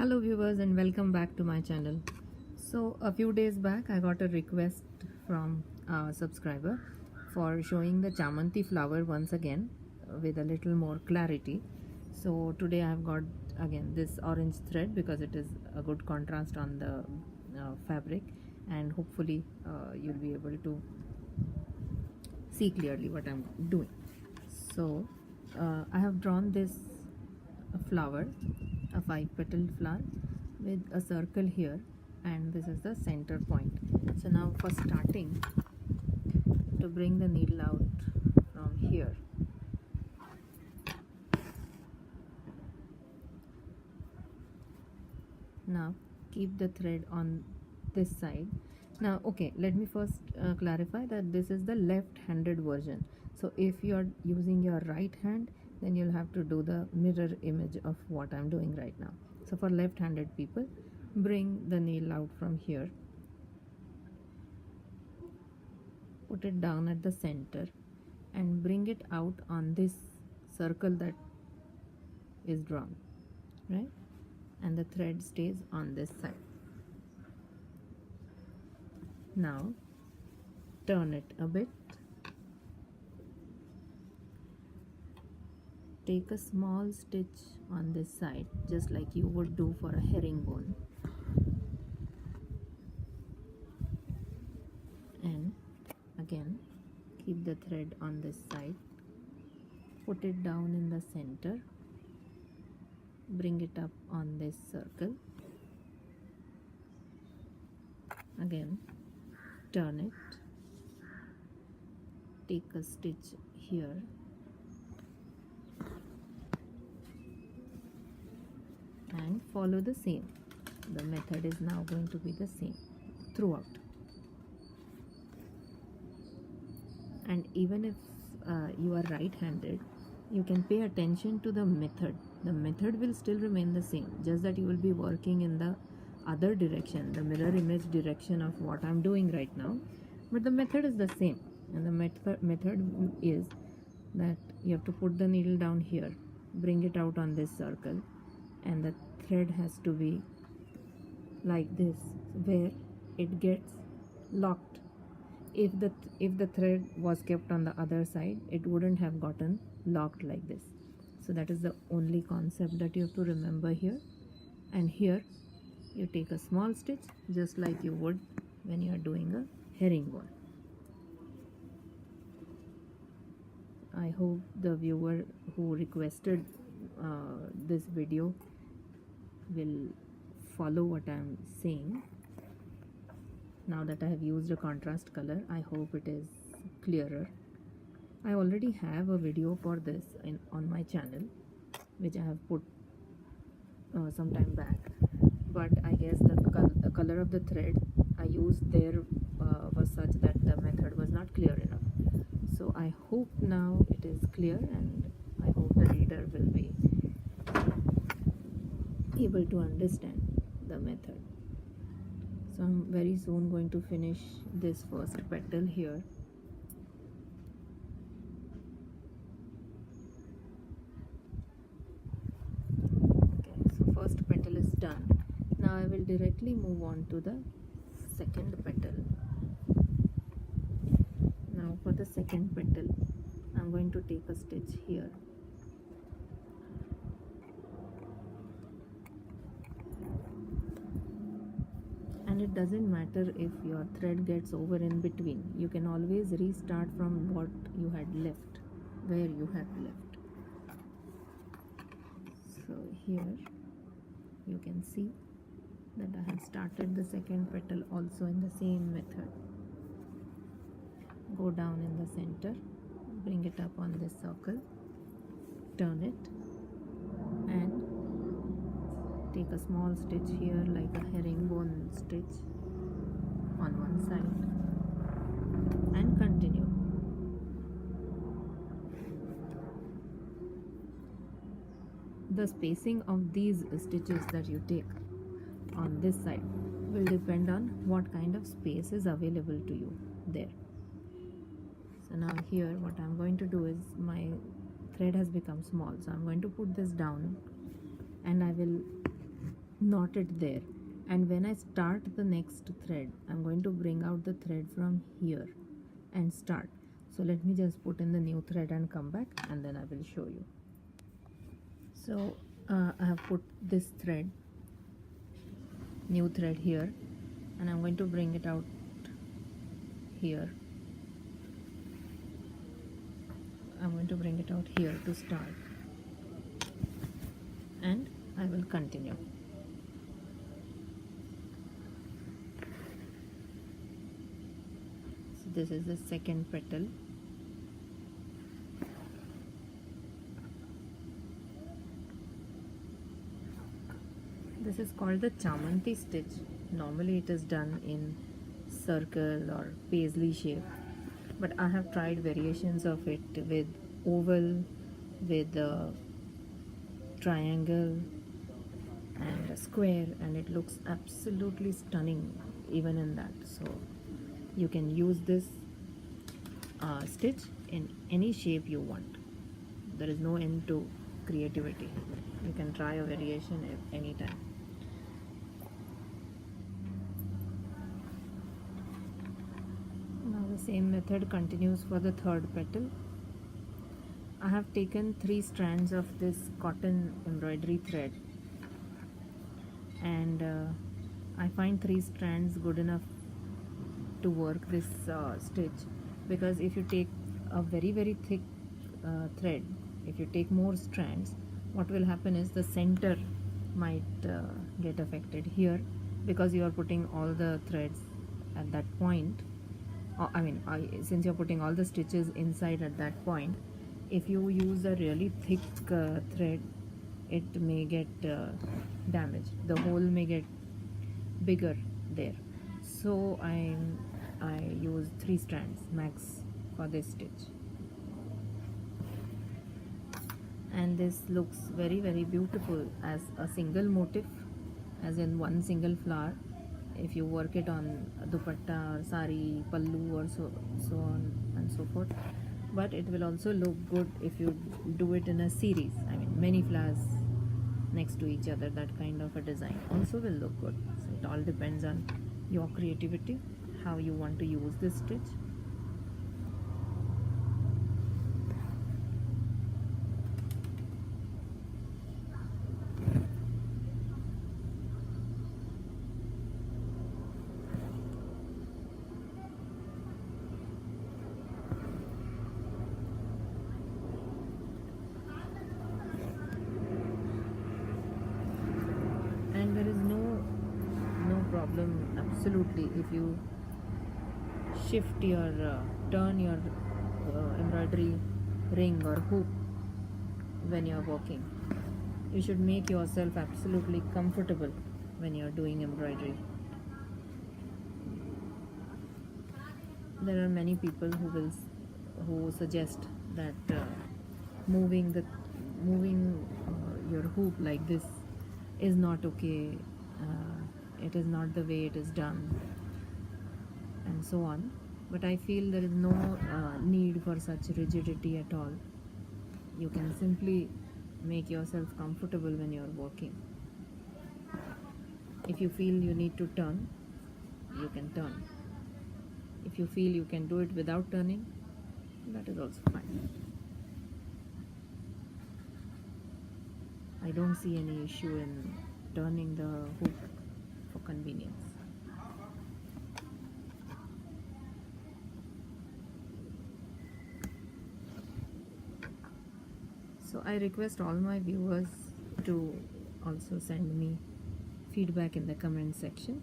Hello viewers and welcome back to my channel. So a few days back I got a request from a subscriber for showing the Chamanthy flower once again with a little more clarity. So today I have got again this orange thread because it is a good contrast on the fabric, and hopefully you'll be able to see clearly what I'm doing. So I have drawn this flower, a 5-petaled flower with a circle here, and this is the center point. So now for starting, to bring the needle out from here, now keep the thread on this side. Now okay, let me first clarify that this is the left-handed version. So if you are using your right hand, then you'll have to do the mirror image of what I'm doing right now. So for left-handed people, bring the needle out from here, put it down at the center and bring it out on this circle that is drawn, right? And the thread stays on this side. Now turn it a bit, take a small stitch on this side just like you would do for a herringbone, and again keep the thread on this side, put it down in the center, bring it up on this circle, again turn it, take a stitch here, and follow the same. The method is now going to be the same throughout. And even if you are right-handed, you can pay attention to the method. The method will still remain the same, just that you will be working in the other direction, the mirror image direction of what I'm doing right now, but the method is the same. And the method is that you have to put the needle down here, bring it out on this circle, and the thread has to be like this, where it gets locked. If the thread was kept on the other side, it wouldn't have gotten locked like this. So that is the only concept that you have to remember here. And here you take a small stitch just like you would when you are doing a herringbone. I hope the viewer who requested this video will follow what I am saying. Now that I have used a contrast color, I hope it is clearer. I already have a video for this on my channel, which I have put some time back, but I guess the color of the thread I used there was such that the method was not clear enough. So I hope now it is clear, and I hope the reader will be able to understand the method. So I'm very soon going to finish this first petal here. Okay, so first petal is done. Now I will directly move on to the second petal. Now for the second petal, I'm going to take a stitch here. And it doesn't matter if your thread gets over in between. You can always restart from what you had left, where you had left. So here you can see that I have started the second petal also in the same method. Go down in the center, bring it up on this circle, turn it, and take a small stitch here like a herringbone stitch on one side, and continue. The spacing of these stitches that you take on this side will depend on what kind of space is available to you there. So now here what I'm going to do is, my thread has become small, so I'm going to put this down and I will knot it there, and when I start the next thread, I'm going to bring out the thread from here and start. So let me just put in the new thread and come back, and then I will show you. So I have put this thread, new thread here, and I'm going to bring it out here. I'm going to bring it out here to start, and I will continue. So this is the second petal. This is called the Chamanthy stitch. Normally it is done in circle or paisley shape, but I have tried variations of it with oval, with triangle and a square, and it looks absolutely stunning even in that. So you can use this stitch in any shape you want. There is no end to creativity. You can try a variation at any time. Now the same method continues for the third petal. I have taken 3 strands of this cotton embroidery thread, and I find 3 strands good enough to work this stitch, because if you take a very thick thread, if you take more strands, what will happen is the center might get affected here, because you are putting all the threads at that point. Since you're putting all the stitches inside at that point, if you use a really thick thread, it may get damaged. The hole may get bigger there. So I use 3 strands max for this stitch, and this looks very beautiful as a single motif, as in one single flower. If you work it on dupatta or sari, pallu, or so on and so forth. But it will also look good if you do it in a series. I mean, many flowers next to each other. That kind of a design also will look good. So it all depends on your creativity, how you want to use this stitch. And there is no problem absolutely if you shift your turn your embroidery ring or hoop when you are working. You should make yourself absolutely comfortable when you are doing embroidery. There are many people who suggest that moving your hoop like this is not okay, it is not the way it is done, and so on. But I feel there is no need for such rigidity at all. You can simply make yourself comfortable when you are working. If you feel you need to turn, you can turn. If you feel you can do it without turning, that is also fine. I don't see any issue in turning the hoop for convenience. So I request all my viewers to also send me feedback in the comment section,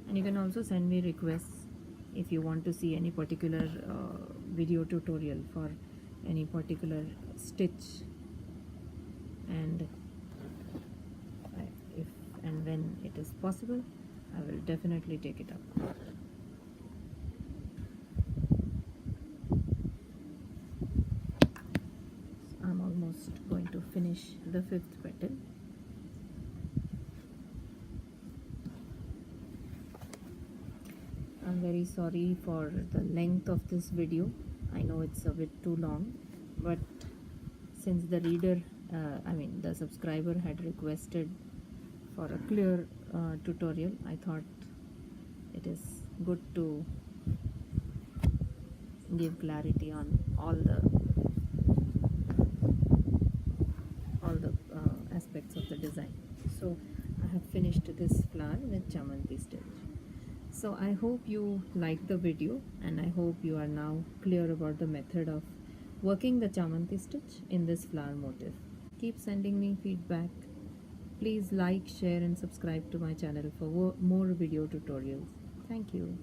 and you can also send me requests if you want to see any particular video tutorial for any particular stitch, and if and when it is possible, I will definitely take it up. I'm almost going to finish the 5th petal. I'm very sorry for the length of this video. I know it's a bit too long, but since the reader, the subscriber had requested for a clear tutorial. I thought it is good to give clarity on all the aspects of the design. So I have finished this flower with Chamanthy stitch. So I hope you liked the video, and I hope you are now clear about the method of working the Chamanthy stitch in this flower motif. Keep sending me feedback. Please like, share and subscribe to my channel for more video tutorials. Thank you.